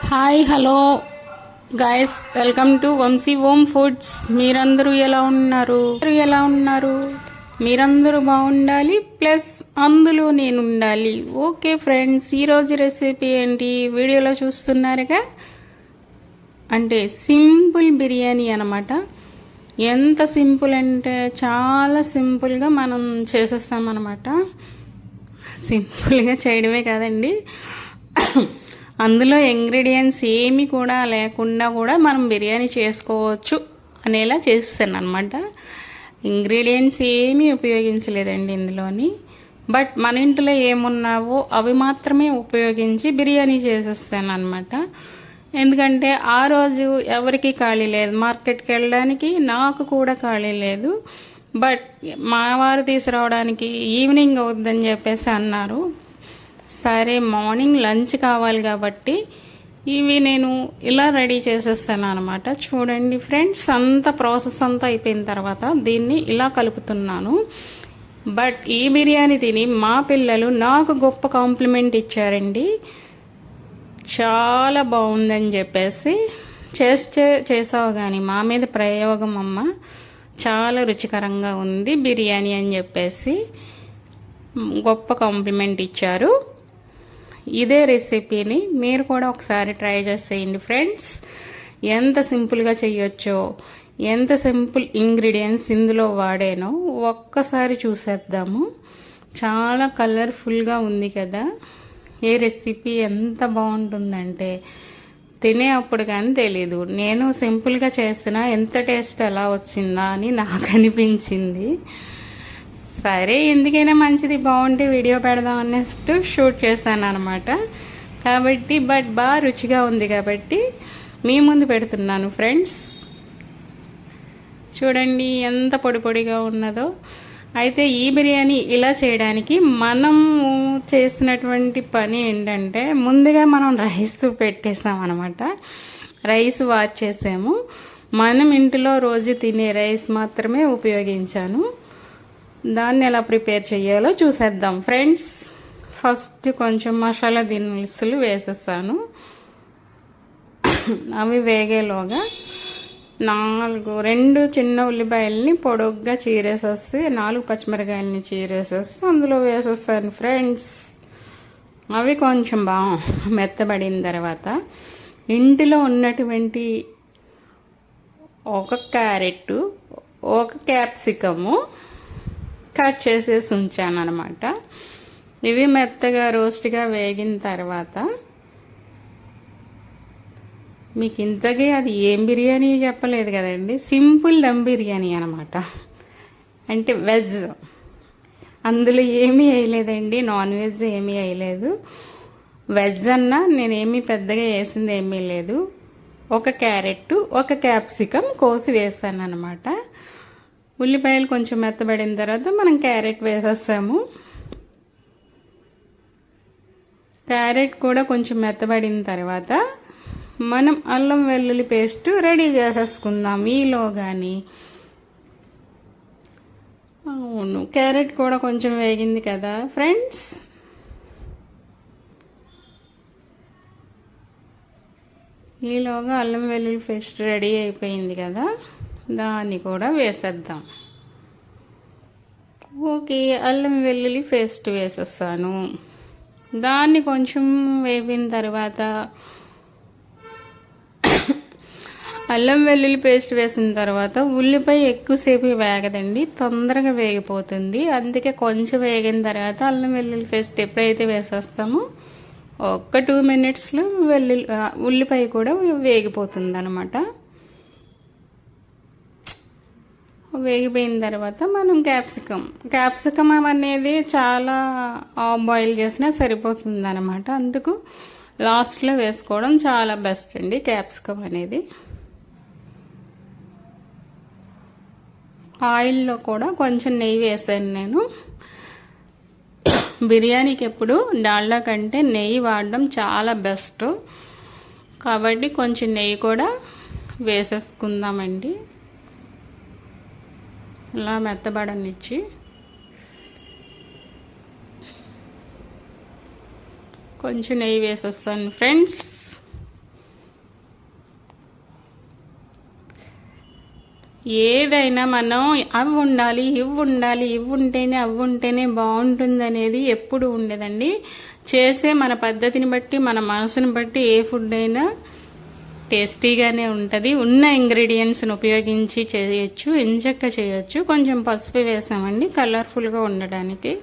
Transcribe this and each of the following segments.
Hi hello guys, welcome to Vamsi home foods. మీరందరూ ఎలా ఉన్నారు? మీరందరూ బాగుండాలి, ప్లస్ అందులో నేను ఉండాలి. ఓకే ఫ్రెండ్స్, ఈరోజు రెసిపీ ఏంటి వీడియోలో చూస్తున్నారుగా, అంటే సింపుల్ బిర్యానీ అనమాట. ఎంత సింపుల్ అంటే చాలా సింపుల్గా మనం చేసేస్తామన్నమాట. సింపుల్గా చేయడమే కాదండి, అందులో ఇంగ్రీడియంట్స్ ఏమి కూడా లేకుండా కూడా మనం బిర్యానీ చేసుకోవచ్చు అనేలా చేస్తాను అనమాట. ఇంగ్రీడియంట్స్ ఏమీ ఉపయోగించలేదండి ఇందులోని, బట్ మన ఇంట్లో ఏమున్నావో అవి మాత్రమే ఉపయోగించి బిర్యానీ చేసేస్తాను అనమాట. ఎందుకంటే ఆ రోజు ఎవరికి ఖాళీ లేదు, మార్కెట్కి వెళ్ళడానికి నాకు కూడా ఖాళీ లేదు. బట్ మా వారు తీసుకురావడానికి ఈవినింగ్ అవుద్దని చెప్పేసి అన్నారు. సరే, మార్నింగ్ లంచ్ కావాలి కాబట్టి ఇవి నేను ఇలా రెడీ చేసేస్తాను అనమాట. చూడండి ఫ్రెండ్స్, అంత ప్రాసెస్ అంతా అయిపోయిన తర్వాత దీన్ని ఇలా కలుపుతున్నాను. బట్ ఈ బిర్యానీ తిని మా పిల్లలు నాకు గొప్ప కాంప్లిమెంట్ ఇచ్చారండి. చాలా బాగుందని చెప్పేసి, చేసావు కానీ మా మీద ప్రయోగం అమ్మ, చాలా రుచికరంగా ఉంది బిర్యానీ అని చెప్పేసి గొప్ప కాంప్లిమెంట్ ఇచ్చారు. ఇదే రెసిపీని మీరు కూడా ఒకసారి ట్రై చేసేయండి ఫ్రెండ్స్. ఎంత సింపుల్గా చేయొచ్చో, ఎంత సింపుల్ ఇంగ్రీడియంట్స్ ఇందులో వాడానో ఒక్కసారి చూసేద్దాము. చాలా కలర్ఫుల్గా ఉంది కదా. ఏ రెసిపీ ఎంత బాగుంటుందంటే తినే అప్పుడు కానీ తెలీదు. నేను సింపుల్గా చేస్తున్నా, ఎంత టేస్ట్ ఎలా వచ్చిందా అని నాకు అనిపించింది. సరే, ఎందుకైనా మంచిది, బాగుంటే వీడియో పెడదాం అన్నట్టు షూట్ చేశాను అనమాట. కాబట్టి బట్ బాగా రుచిగా ఉంది కాబట్టి మీ ముందు పెడుతున్నాను ఫ్రెండ్స్. చూడండి ఎంత పొడి పొడిగా ఉన్నదో. అయితే ఈ బిర్యానీ ఇలా చేయడానికి మనం చేసినటువంటి పని ఏంటంటే, ముందుగా మనం రైస్ పెట్టేసాం అనమాట. రైస్ వాష్ చేసాము. మనం ఇంట్లో రోజు తినే రైస్ మాత్రమే ఉపయోగించాను. దాన్ని ఎలా ప్రిపేర్ చేయాలో చూసేద్దాం ఫ్రెండ్స్. ఫస్ట్ కొంచెం మసాలా దినుసులు వేసేసాను. అవి వేగేలోగా 2 చిన్న ఉల్లిపాయలని పొడుగ్గా చీరేసేసి 4 పచ్చిమిరకాయలని చీరేసేసి అందులో వేసేస్తాను ఫ్రెండ్స్. అవి కొంచెం బాగా మెత్తబడిన తర్వాత ఇంటిలో ఉన్నటువంటి 1 క్యారెట్, 1 క్యాప్సికము కట్ చేసేసి ఉంచాను అనమాట. ఇవి మెత్తగా రోస్ట్గా వేగిన తర్వాత, మీకు ఇంతకీ అది ఏం బిర్యానీ చెప్పలేదు కదండి, సింపుల్ దమ్ బిర్యానీ అనమాట. అంటే వెజ్, అందులో ఏమీ వేయలేదండి, నాన్ వెజ్ ఏమీ వేయలేదు. వెజ్ అన్నా నేనేమీ పెద్దగా వేసింది ఏమీ లేదు. 1 క్యారెట్, 1 క్యాప్సికం కోసి వేసాను అనమాట. ఉల్లిపాయలు కొంచెం మెత్తబడిన తర్వాత మనం క్యారెట్ వేసేస్తాము. క్యారెట్ కూడా కొంచెం మెత్తబడిన తర్వాత మనం అల్లం వెల్లుల్లి పేస్ట్ రెడీ చేసేసుకుందాం ఈలోగాని. అవును, క్యారెట్ కూడా కొంచెం వేగింది కదా ఫ్రెండ్స్. ఈలోగా అల్లం వెల్లుల్లి పేస్ట్ రెడీ అయిపోయింది కదా, దాన్ని కూడా వేసేద్దాం. ఓకే, అల్లం వెల్లుల్లి పేస్ట్ వేసేస్తాను. దాన్ని కొంచెం వేగిన తర్వాత, అల్లం వెల్లుల్లి పేస్ట్ వేసిన తర్వాత ఉల్లిపాయ ఎక్కువసేపు వేగదండి, తొందరగా వేగిపోతుంది. అందుకే కొంచెం వేగిన తర్వాత అల్లం వెల్లుల్లి పేస్ట్ ఎప్పుడైతే వేసేస్తామో 1-2 మినిట్స్లో ఉల్లిపాయ కూడా వేగిపోతుంది అనమాట. వేగిపోయిన తర్వాత మనం క్యాప్సికమ్ అనేది చాలా బాయిల్ చేసినా సరిపోతుంది అనమాట. అందుకు లాస్ట్లో వేసుకోవడం చాలా బెస్ట్ అండి క్యాప్సికమ్ అనేది. ఆయిల్లో కూడా కొంచెం నెయ్యి వేసాను నేను. బిర్యానీకి ఎప్పుడు డాల్డా కంటే నెయ్యి వాడడం చాలా బెస్ట్, కాబట్టి కొంచెం నెయ్యి కూడా వేసేసుకుందామండి. ఇలా మెత్తబడనిచ్చి కొంచెం నెయ్యి వేసేస్తాను ఫ్రెండ్స్. ఏదైనా మనం అవి ఉండాలి, ఇవి ఉండాలి, ఇవి ఉంటేనే అవి ఉంటేనే బాగుంటుంది అనేది ఎప్పుడు ఉండదండి. చేసే మన పద్ధతిని బట్టి, మన మనసుని బట్టి ఏ ఫుడ్ అయినా టేస్టీగానే ఉంటుంది. ఉన్న ఇంగ్రీడియంట్స్ని ఉపయోగించి చేయొచ్చు, ఎంచక్క చేయొచ్చు. కొంచెం పసుపు వేసామండి కలర్ఫుల్గా ఉండడానికి,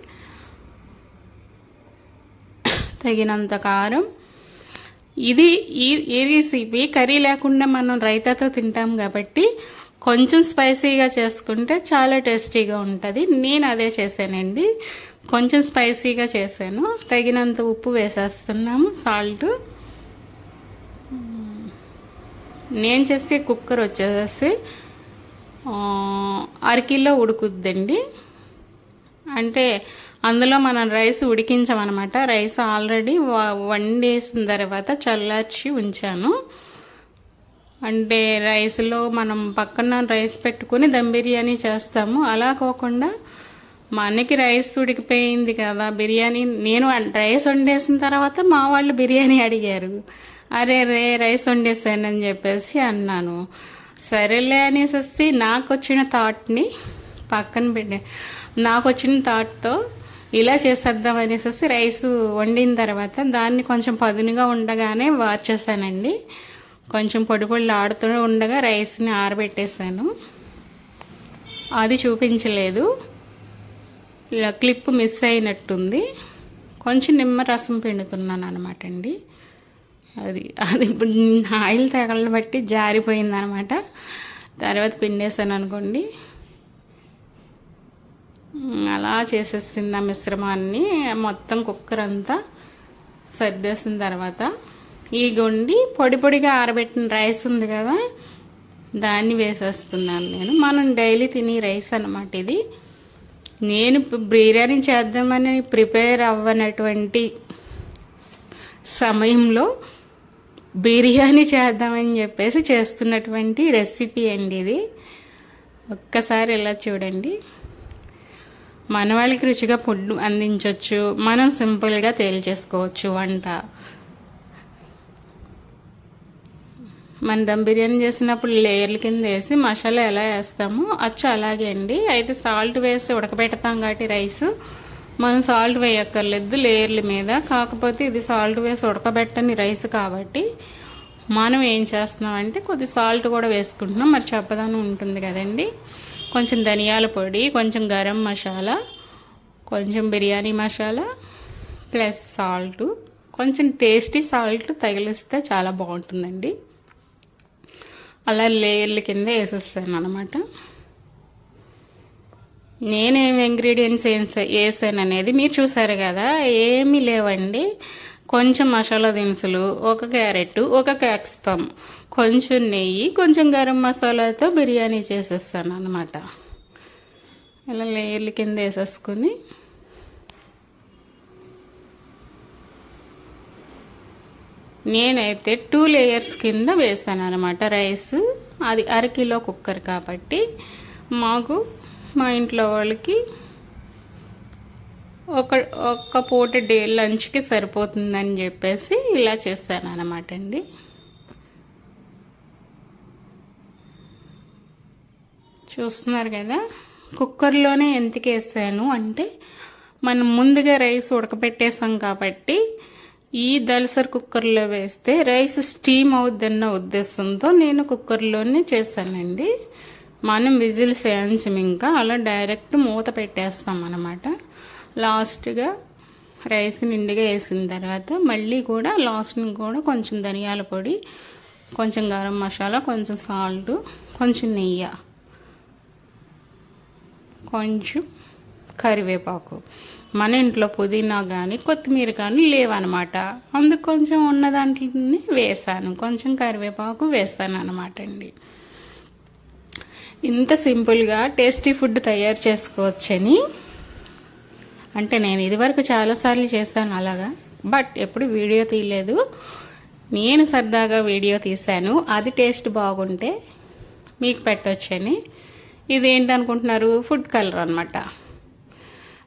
తగినంత కారం. ఇది ఈ రెసిపీ కర్రీ లేకుండా మనం రైతాతో తింటాం కాబట్టి కొంచెం స్పైసీగా చేసుకుంటే చాలా టేస్టీగా ఉంటుంది. నేను అదే చేశానండి, కొంచెం స్పైసీగా చేశాను. తగినంత ఉప్పు వేసేస్తున్నాము, సాల్ట్. నేను చేసే కుక్కర్ వచ్చేసి 1/2 కిలో ఉడుకుద్దండి. అంటే అందులో మనం రైస్ ఉడికించామన్నమాట. రైస్ ఆల్రెడీ వండేసిన తర్వాత చల్లార్చి ఉంచాను. అంటే రైస్లో మనం పక్కన రైస్ పెట్టుకుని దమ్ బిర్యానీ చేస్తాము, అలా కాకుండా మనకి రైస్ ఉడికిపోయింది కదా బిర్యానీ. నేను రైస్ వండేసిన తర్వాత మా వాళ్ళు బిర్యానీ అడిగారు. అరే రైస్ వండేసానని చెప్పేసి అన్నాను. సరేలే అనేసి నాకు వచ్చిన థాట్ని పక్కన పెట్టే, నాకు వచ్చిన థాట్తో ఇలా చేసేద్దాం అనేసి రైస్ వండిన తర్వాత దాన్ని కొంచెం పదునుగా ఉండగానే వార్చేసానండి. కొంచెం పొడి పొడిలు ఆడుతూ ఉండగా రైస్ని ఆరబెట్టేసాను. అది చూపించలేదు, క్లిప్ మిస్ అయినట్టుంది. కొంచెం నిమ్మరసం పిండుతున్నాను అనమాట అండి. అది ఇప్పుడు ఆయిల్ తగలని బట్టి జారిపోయింది అనమాట. తర్వాత పిండేసాను అనుకోండి. అలా చేసేసింది ఆ మిశ్రమాన్ని మొత్తం. కుక్కర్ అంతా సర్దేసిన తర్వాత ఈ గొండి పొడి పొడిగా ఆరబెట్టిన రైస్ ఉంది కదా, దాన్ని వేసేస్తున్నాను నేను. మనం డైలీ తినే రైస్ అన్నమాట ఇది. నేను బిర్యానీ చేద్దామని ప్రిపేర్ అవ్వనటువంటి సమయంలో బిర్యానీ చేద్దామని చెప్పేసి చేస్తున్నటువంటి రెసిపీ అండి ఇది. ఒక్కసారి ఇలా చూడండి. మన వాళ్ళకి రుచిగా ఫుడ్ అందించవచ్చు, మనం సింపుల్గా తేల్చేసుకోవచ్చు వంట. మన దమ్ బిర్యానీ చేసినప్పుడు లేయర్ల కింద వేసి మసాలా ఎలా వేస్తామో అలాగే అండి. అయితే సాల్ట్ వేసి ఉడకబెడతాం కాబట్టి రైస్ మనం సాల్ట్ వేయక్కర్లేదు లేయర్ల మీద. కాకపోతే ఇది సాల్ట్ వేసి ఉడకబెట్టని రైస్ కాబట్టి మనం ఏం చేస్తున్నామంటే కొద్ది సాల్ట్ కూడా వేసుకుంటున్నాం. మరి చెప్పదానం ఉంటుంది కదండి. కొంచెం ధనియాల పొడి, కొంచెం గరం మసాలా, కొంచెం బిర్యానీ మసాలా ప్లస్ సాల్ట్, కొంచెం టేస్టీ సాల్ట్ తగిలిస్తే చాలా బాగుంటుందండి. అలా లేయర్ల కింద వేసేస్తాను అనమాట. నేనేమి ఇంగ్రీడియంట్స్ వేసాను అనేది మీరు చూసారు కదా, ఏమీ లేవండి. కొంచెం మసాలా దినుసులు, ఒక క్యారెట్, ఒక క్యాప్సికమ్, కొంచెం నెయ్యి, కొంచెం గరం మసాలాతో బిర్యానీ చేసేస్తాను అనమాట. ఇలా లేయర్ల కింద వేసేసుకుని నేనైతే 2 లేయర్స్ కింద వేసాను అనమాట రైస్. అది 1/2 కిలో కుక్కర్ కాబట్టి మాకు మా ఇంట్లో వాళ్ళకి ఒక పూట లంచ్కి సరిపోతుందని చెప్పేసి ఇలా చేస్తాను అనమాట అండి. చూస్తున్నారు కదా, కుక్కర్లోనే ఎందుకు వేసాను అంటే మనం ముందుగా రైస్ ఉడకపెట్టేసాం కాబట్టి ఈ దలసరి కుక్కర్లో వేస్తే రైస్ స్టీమ్ అవుద్దన్న ఉద్దేశంతో నేను కుక్కర్లోనే చేశానండి. మనం విజిల్స్ వేయించం, ఇంకా అలా డైరెక్ట్ మూత పెట్టేస్తాం అన్నమాట. లాస్ట్గా రైస్ నిండుగా వేసిన తర్వాత మళ్ళీ కూడా లాస్ట్ని కూడా కొంచెం ధనియాల పొడి, కొంచెం గరం మసాలా, కొంచెం సాల్ట్, కొంచెం నెయ్యి, కొంచెం కరివేపాకు, మన ఇంట్లో పుదీనా కానీ కొత్తిమీర కానీ లేవన్నమాట. అందుకు కొంచెం ఉన్న దాంట్లోనే వేసాను, కొంచెం కరివేపాకు వేస్తాను అనమాట అండి. ఇంత సింపుల్గా టేస్టీ ఫుడ్ తయారు చేసుకోవచ్చని అంటే నేను ఇదివరకు చాలాసార్లు చేశాను అలాగా, బట్ ఎప్పుడు వీడియో తీయలేదు. నేను సరదాగా వీడియో తీశాను, అది టేస్ట్ బాగుంటే మీకు పెట్టవచ్చని. ఇదేంటనుకుంటున్నారు, ఫుడ్ కలర్ అనమాట.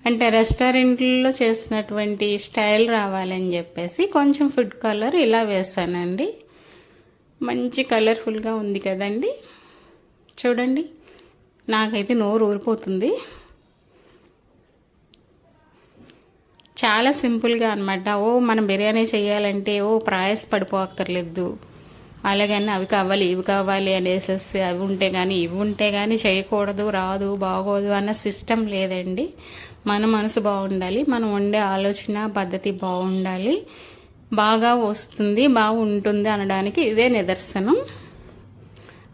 అంటే రెస్టారెంట్లో చేసినటువంటి స్టైల్ రావాలని చెప్పేసి కొంచెం ఫుడ్ కలర్ ఇలా వేసానండి. మంచి కలర్ఫుల్గా ఉంది కదండి, చూడండి. నాకైతే నోరు ఊరిపోతుంది. చాలా సింపుల్గా అనమాట. మనం బిర్యానీ చేయాలంటే ప్రయాస పడిపోక్కర్లేదు. అలాగని అవి కావాలి ఇవి కావాలి అనేసి అవి ఉంటే కానీ ఇవి ఉంటే కానీ చేయకూడదు, రాదు, బాగోదు అన్న సిస్టమ్ లేదండి. మన మనసు బాగుండాలి, మనం వండే ఆలోచన పద్ధతి బాగుండాలి, బాగా వస్తుంది, బాగుంటుంది అనడానికి ఇదే నిదర్శనం.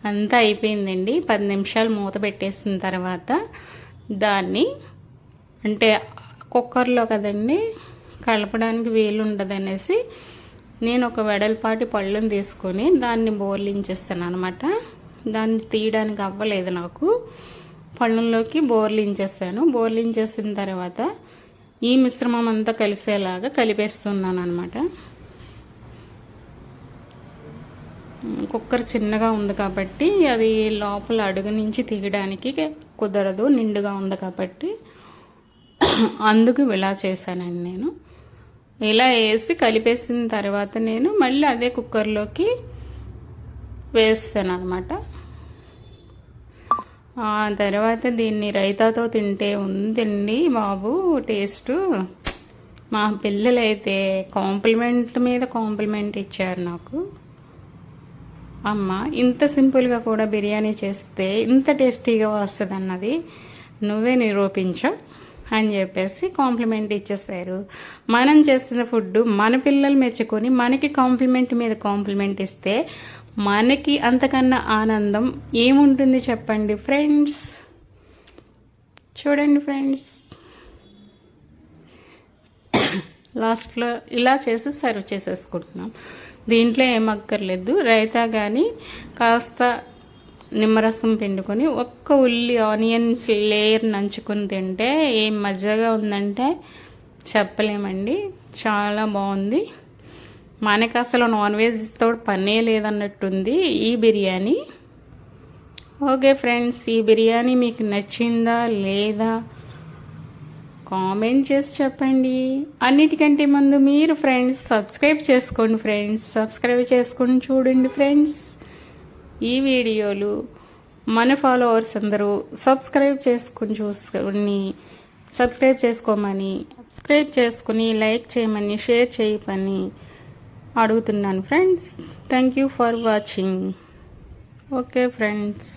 అంతా అయిపోయిందండి. 10 నిమిషాలు మూత పెట్టేసిన తర్వాత దాన్ని, అంటే కుక్కర్లో కదండి కలపడానికి వీలు ఉండదనేసి నేను ఒక వెడల్పాటి పళ్ళుని తీసుకొని దాన్ని బోర్లించేస్తాను అనమాట. దాన్ని తీయడానికి అవ్వలేదు నాకు. పళ్ళుల్లోకి బోర్లించేస్తాను. బోర్లించేసిన తర్వాత ఈ మిశ్రమం అంతా కలిసేలాగా కలిపేస్తున్నాను అనమాట. కుక్కర్ చిన్నగా ఉంది కాబట్టి అది లోపల అడుగు నుంచి తీయడానికి కుదరదు, నిండుగా ఉంది కాబట్టి. అందుకు ఇలా చేశానండి నేను. ఇలా వేసి కలిపేసిన తర్వాత నేను మళ్ళీ అదే కుక్కర్లోకి వేస్తాను అనమాట. ఆ తర్వాత దీన్ని రైతాతో తింటే ఉందండి బాబు టేస్ట్. మా పిల్లలైతే కాంప్లిమెంట్ మీద కాంప్లిమెంట్ ఇచ్చారు నాకు. అమ్మ ఇంత సింపుల్గా కూడా బిర్యానీ చేస్తే ఇంత టేస్టీగా వస్తుంది అన్నది నువ్వే నిరూపించావు అని చెప్పేసి కాంప్లిమెంట్ ఇచ్చేసారు. మనం చేస్తున్న ఫుడ్ మన పిల్లలు మెచ్చుకొని మనకి కాంప్లిమెంట్ మీద కాంప్లిమెంట్ ఇస్తే మనకి అంతకన్నా ఆనందం ఏముంటుంది చెప్పండి ఫ్రెండ్స్. చూడండి ఫ్రెండ్స్, లాస్ట్లో ఇలా చేసి సర్వ్ చేసేసుకుంటున్నాం. దీంట్లో ఏం అక్కర్లేదు. రైతా కానీ కాస్త నిమ్మరసం పిండుకొని ఒక్క ఉల్లి ఆనియన్స్ లేయర్ నంచుకొని తింటే ఏం మజాగా ఉందంటే చెప్పలేమండి. చాలా బాగుంది. మనకి అసలు నాన్ వెజ్తో పనే లేదన్నట్టుంది ఈ బిర్యానీ. ఓకే ఫ్రెండ్స్, ఈ బిర్యానీ మీకు నచ్చిందా లేదా కామెంట్ చేసి చెప్పండి. అన్నిటికంటే ముందు మీరు ఫ్రెండ్స్ సబ్స్క్రైబ్ చేసుకోండి. సబ్స్క్రైబ్ చేసుకొని చూడండి ఫ్రెండ్స్. ఈ వీడియోలు మన ఫాలోవర్స్ అందరూ సబ్స్క్రైబ్ చేసుకుని లైక్ చేయమని, షేర్ చేయమని అడుగుతున్నాను friends. Thank you for watching. Okay friends.